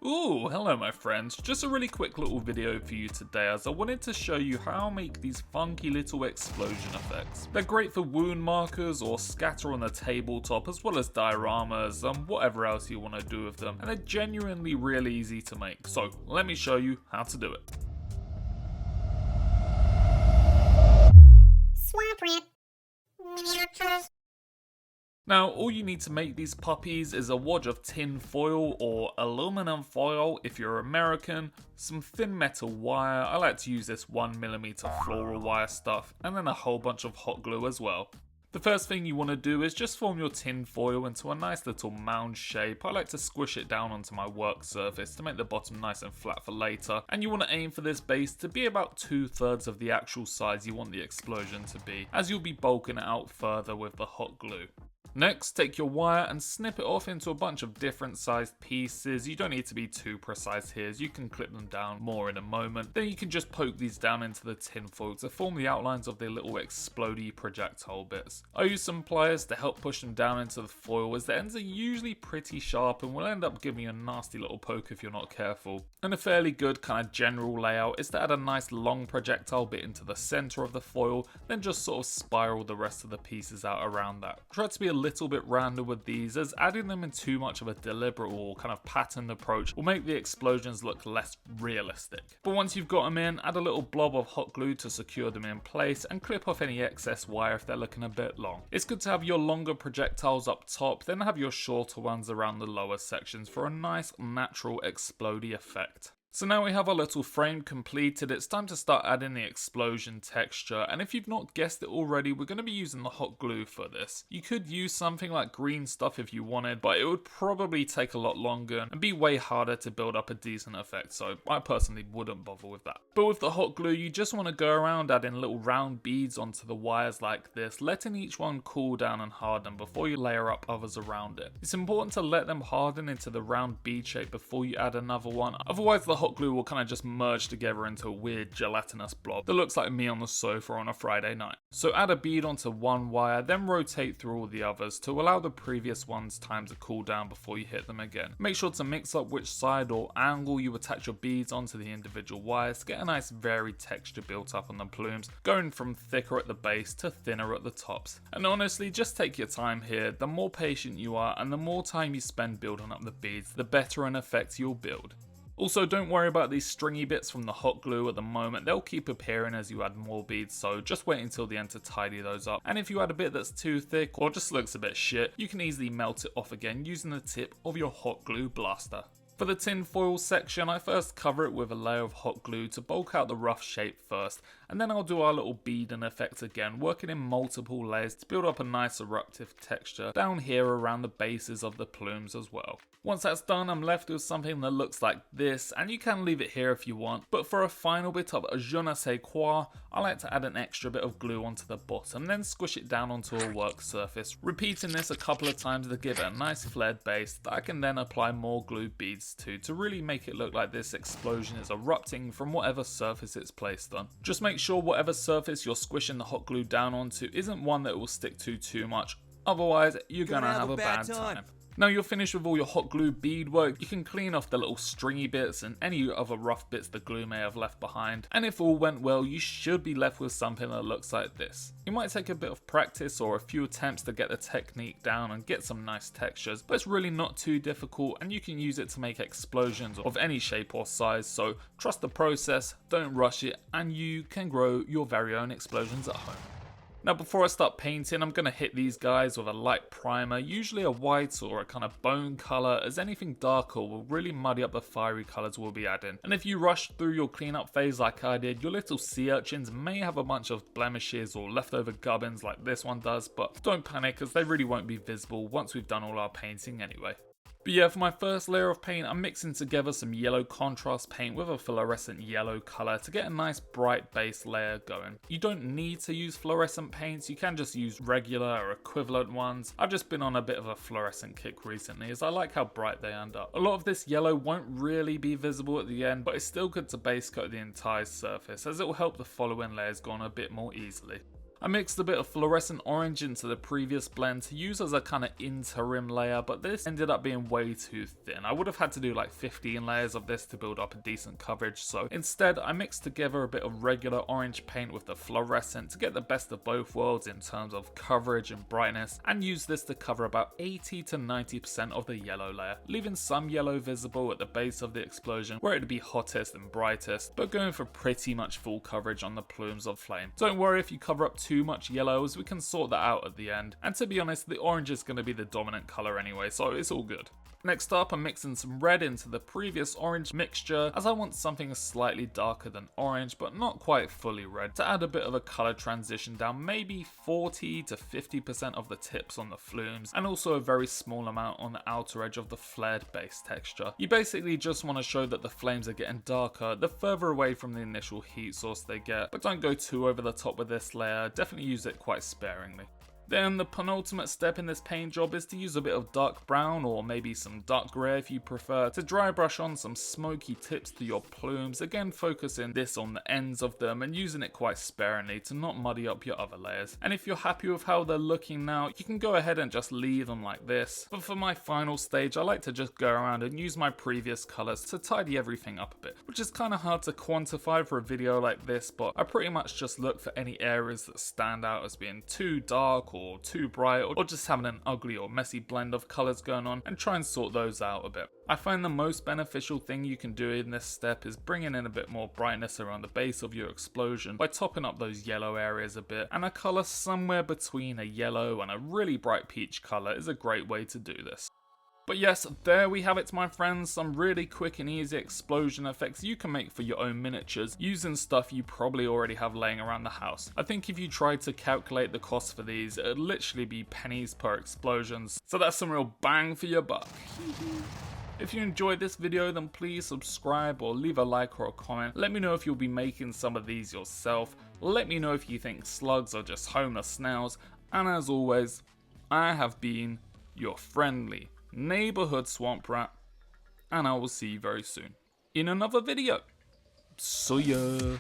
Ooh, hello my friends, just a really quick little video for you today as I wanted to show you how I make these funky little explosion effects. They're great for wound markers or scatter on the tabletop as well as dioramas and whatever else you want to do with them, and they're genuinely really easy to make, so let me show you how to do it. Swamp Rat. Miniatures. Now, all you need to make these puppies is a wad of tin foil or aluminum foil if you're American, some thin metal wire, I like to use this 1mm floral wire stuff, and then a whole bunch of hot glue as well. The first thing you want to do is just form your tin foil into a nice little mound shape. I like to squish it down onto my work surface to make the bottom nice and flat for later, and you want to aim for this base to be about 2/3 of the actual size you want the explosion to be, as you'll be bulking it out further with the hot glue. Next, take your wire and snip it off into a bunch of different sized pieces. You don't need to be too precise here, as you can clip them down more in a moment. Then you can just poke these down into the tin foil to form the outlines of the little explodey projectile bits. I use some pliers to help push them down into the foil, as the ends are usually pretty sharp and will end up giving you a nasty little poke if you're not careful. And a fairly good kind of general layout is to add a nice long projectile bit into the center of the foil, then just sort of spiral the rest of the pieces out around that. Try to be a little bit random with these, as adding them in too much of a deliberate or kind of patterned approach will make the explosions look less realistic. But once you've got them in, add a little blob of hot glue to secure them in place and clip off any excess wire if they're looking a bit long. It's good to have your longer projectiles up top, then have your shorter ones around the lower sections for a nice natural explodey effect. So now we have our little frame completed, it's time to start adding the explosion texture, and if you've not guessed it already, we're going to be using the hot glue for this. You could use something like green stuff if you wanted, but it would probably take a lot longer and be way harder to build up a decent effect, so I personally wouldn't bother with that. But with the hot glue, you just want to go around adding little round beads onto the wires like this, letting each one cool down and harden before you layer up others around it. It's important to let them harden into the round bead shape before you add another one, otherwise the hot glue will kind of just merge together into a weird gelatinous blob that looks like me on the sofa on a Friday night. So add a bead onto one wire, then rotate through all the others to allow the previous one's time to cool down before you hit them again. Make sure to mix up which side or angle you attach your beads onto the individual wires to get a nice varied texture built up on the plumes, going from thicker at the base to thinner at the tops. And honestly, just take your time here. The more patient you are and the more time you spend building up the beads, the better an effect you'll build. Also, don't worry about these stringy bits from the hot glue at the moment, they'll keep appearing as you add more beads, so just wait until the end to tidy those up. And if you add a bit that's too thick or just looks a bit shit, you can easily melt it off again using the tip of your hot glue blaster. For the tin foil section, I first cover it with a layer of hot glue to bulk out the rough shape first, and then I'll do our little beading effect again, working in multiple layers to build up a nice eruptive texture down here around the bases of the plumes as well. Once that's done, I'm left with something that looks like this, and you can leave it here if you want, but for a final bit of je ne sais quoi, I like to add an extra bit of glue onto the bottom, then squish it down onto a work surface, repeating this a couple of times to give it a nice flared base that I can then apply more glue beads to really make it look like this explosion is erupting from whatever surface it's placed on. Just make sure whatever surface you're squishing the hot glue down onto isn't one that will stick to too much, otherwise you're gonna have a bad time. Now you're finished with all your hot glue bead work, you can clean off the little stringy bits and any other rough bits the glue may have left behind, and if all went well, you should be left with something that looks like this. It might take a bit of practice or a few attempts to get the technique down and get some nice textures, but it's really not too difficult and you can use it to make explosions of any shape or size, so trust the process, don't rush it, and you can grow your very own explosions at home. Now before I start painting, I'm going to hit these guys with a light primer, usually a white or a kind of bone colour, as anything darker will really muddy up the fiery colours we'll be adding. And if you rush through your cleanup phase like I did, your little sea urchins may have a bunch of blemishes or leftover gubbins like this one does, but don't panic as they really won't be visible once we've done all our painting anyway. But yeah, for my first layer of paint, I'm mixing together some yellow contrast paint with a fluorescent yellow colour to get a nice bright base layer going. You don't need to use fluorescent paints, you can just use regular or equivalent ones. I've just been on a bit of a fluorescent kick recently as I like how bright they end up. A lot of this yellow won't really be visible at the end, but it's still good to base coat the entire surface as it will help the following layers go on a bit more easily. I mixed a bit of fluorescent orange into the previous blend to use as a kind of interim layer, but this ended up being way too thin. I would have had to do like 15 layers of this to build up a decent coverage, so instead I mixed together a bit of regular orange paint with the fluorescent to get the best of both worlds in terms of coverage and brightness, and used this to cover about 80 to 90% of the yellow layer, leaving some yellow visible at the base of the explosion where it'd be hottest and brightest, but going for pretty much full coverage on the plumes of flame. Don't worry if you cover up too much yellow, as we can sort that out at the end, and to be honest, the orange is going to be the dominant colour anyway, so it's all good. Next up, I'm mixing some red into the previous orange mixture, as I want something slightly darker than orange but not quite fully red, to add a bit of a colour transition down maybe 40 to 50% of the tips on the flumes, and also a very small amount on the outer edge of the flared base texture. You basically just want to show that the flames are getting darker the further away from the initial heat source they get, but don't go too over the top with this layer, definitely use it quite sparingly. Then the penultimate step in this paint job is to use a bit of dark brown, or maybe some dark grey if you prefer, to dry brush on some smoky tips to your plumes, again focusing this on the ends of them and using it quite sparingly to not muddy up your other layers. And if you're happy with how they're looking now, you can go ahead and just leave them like this, but for my final stage I like to just go around and use my previous colours to tidy everything up a bit, which is kind of hard to quantify for a video like this, but I pretty much just look for any areas that stand out as being too dark or too bright, or just having an ugly or messy blend of colours going on, and try and sort those out a bit. I find the most beneficial thing you can do in this step is bringing in a bit more brightness around the base of your explosion by topping up those yellow areas a bit, and a colour somewhere between a yellow and a really bright peach colour is a great way to do this. But yes, there we have it, my friends, some really quick and easy explosion effects you can make for your own miniatures using stuff you probably already have laying around the house. I think if you tried to calculate the cost for these, it'd literally be pennies per explosions, so that's some real bang for your buck. If you enjoyed this video, then please subscribe or leave a like or a comment. Let me know if you'll be making some of these yourself. Let me know if you think slugs are just homeless snails, and as always, I have been your friendly neighborhood swamp rat, and I will see you very soon in another video. See ya.